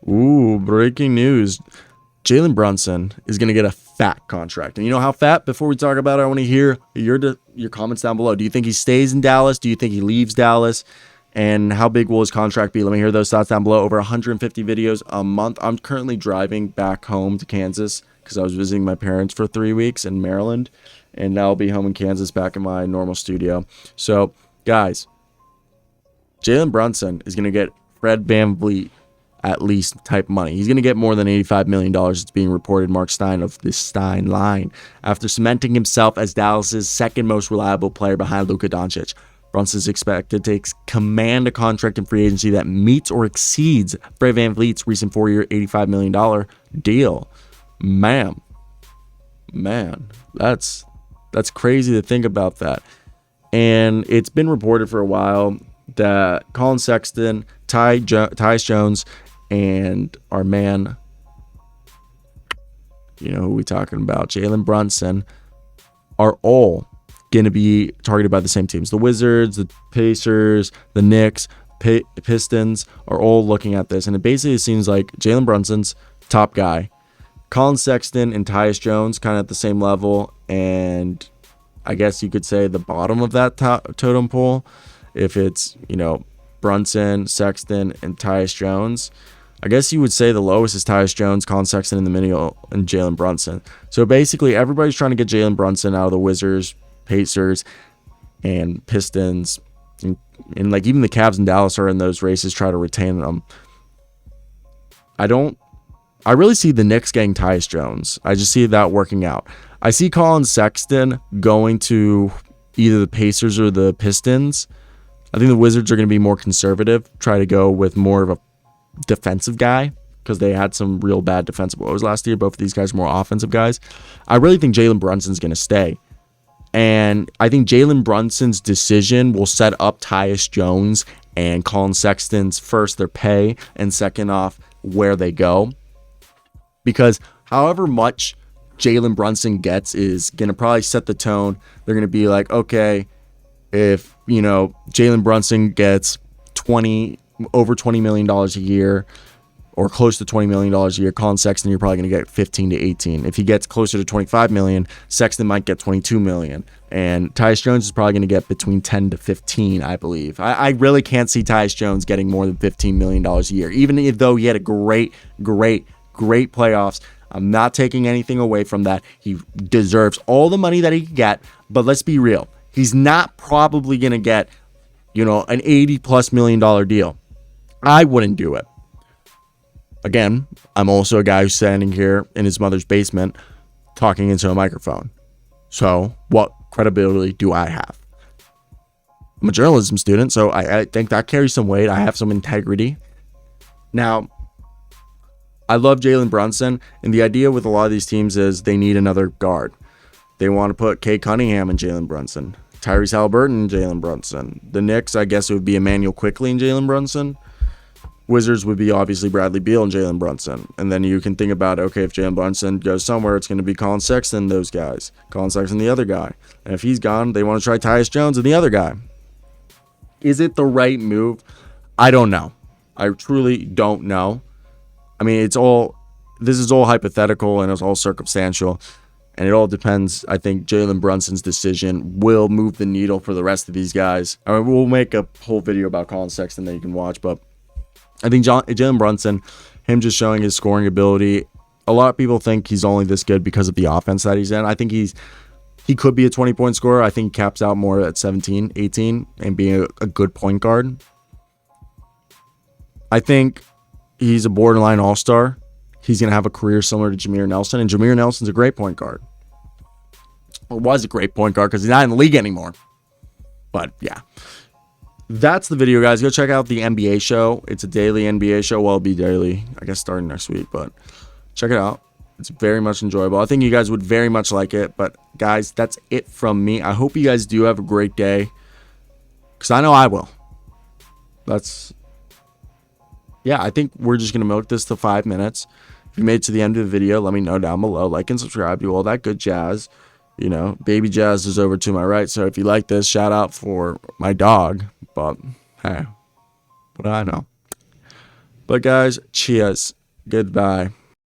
Ooh, breaking news. Jalen Brunson is going to get a fat contract. And you know how fat? Before we talk about it, I want to hear your comments down below. Do you think he stays in Dallas? Do you think he leaves Dallas? And how big will his contract be? Let me hear those thoughts down below. Over 150 videos a month. I'm currently driving back home to Kansas because I was visiting my parents for 3 weeks in Maryland. And now I'll be home in Kansas back in my normal studio. So, guys, Jalen Brunson is going to get Fred VanVleet at least type money. He's going to get more than $85 million. It's being reported. Mark Stein of the Stein line. After cementing himself as Dallas's second most reliable player behind Luka Doncic, Brunson is expected to command a contract in free agency that meets or exceeds Fred VanVleet's recent 4-year, $85 million deal. Man, that's crazy to think about that. And it's been reported for a while that Colin Sexton, Tyus Jones, and our man, you know who we talking about, Jalen Brunson, are all going to be targeted by the same teams. The Wizards, the Pacers, the Knicks, Pistons are all looking at this. And it basically seems like Jalen Brunson's top guy, Colin Sexton and Tyus Jones kind of at the same level. And I guess you could say the bottom of that totem pole, if it's, Brunson, Sexton, and Tyus Jones. I guess you would say the lowest is Tyus Jones, Colin Sexton in the middle, and Jalen Brunson. So basically, everybody's trying to get Jalen Brunson out of the Wizards, Pacers, and Pistons. And like even the Cavs and Dallas are in those races, try to retain them. I really see the Knicks getting Tyus Jones. I just see that working out. I see Colin Sexton going to either the Pacers or the Pistons. I think the Wizards are going to be more conservative, try to go with more of a defensive guy because they had some real bad defensive woes last year. Both of these guys are more offensive guys. I really think Jalen Brunson's going to stay. And I think Jalen Brunson's decision will set up Tyus Jones and Colin Sexton's first, their pay, and second off, where they go. Because however much Jalen Brunson gets is going to probably set the tone. They're going to be like, okay, if, Jalen Brunson gets over $20 million a year or close to $20 million a year, Colin Sexton, you're probably going to get 15 to 18. If he gets closer to 25 million, Sexton might get 22 million. And Tyus Jones is probably going to get between 10 to 15, I believe. I really can't see Tyus Jones getting more than $15 million a year, even though he had a great playoffs. I'm not taking anything away from that. He deserves all the money that he could get, but let's be real. He's not probably going to get, an $80+ million deal. I wouldn't do it. Again, I'm also a guy who's standing here in his mother's basement talking into a microphone. So what credibility do I have? I'm a journalism student, so I think that carries some weight. I have some integrity. Now, I love Jalen Brunson, and the idea with a lot of these teams is they need another guard. They want to put Kay Cunningham and Jalen Brunson, Tyrese Halliburton and Jalen Brunson. The Knicks, I guess it would be Emmanuel Quickley and Jalen Brunson. Wizards would be obviously Bradley Beal and Jalen Brunson. And then you can think about, okay, if Jalen Brunson goes somewhere, it's going to be Colin Sexton, those guys. Colin Sexton, the other guy. And if he's gone, they want to try Tyus Jones and the other guy. Is it the right move? I don't know. I truly don't know. I mean, this is all hypothetical and it's all circumstantial. And it all depends. I think Jalen Brunson's decision will move the needle for the rest of these guys. I mean, we'll make a whole video about Colin Sexton that you can watch. But I think Jalen Brunson, him just showing his scoring ability, a lot of people think he's only this good because of the offense that he's in. I think he could be a 20-point scorer. I think he caps out more at 17, 18, and being a good point guard. I think he's a borderline all-star. He's going to have a career similar to Jameer Nelson, and Jameer Nelson's a great point guard. Or was a great point guard because he's not in the league anymore. But, yeah. That's the video, guys. Go check out the NBA show. It's a daily NBA show. Well, it'll be daily, I guess, starting next week. But check it out. It's very much enjoyable. I think you guys would very much like it. But, guys, that's it from me. I hope you guys do have a great day. Because I know I will. Yeah, I think we're just going to milk this to 5 minutes. If you made it to the end of the video, let me know down below. Like and subscribe, do all that good jazz. Baby Jazz is over to my right. So if you like this, shout out for my dog. But, hey, what do I know? But, guys, cheers. Goodbye.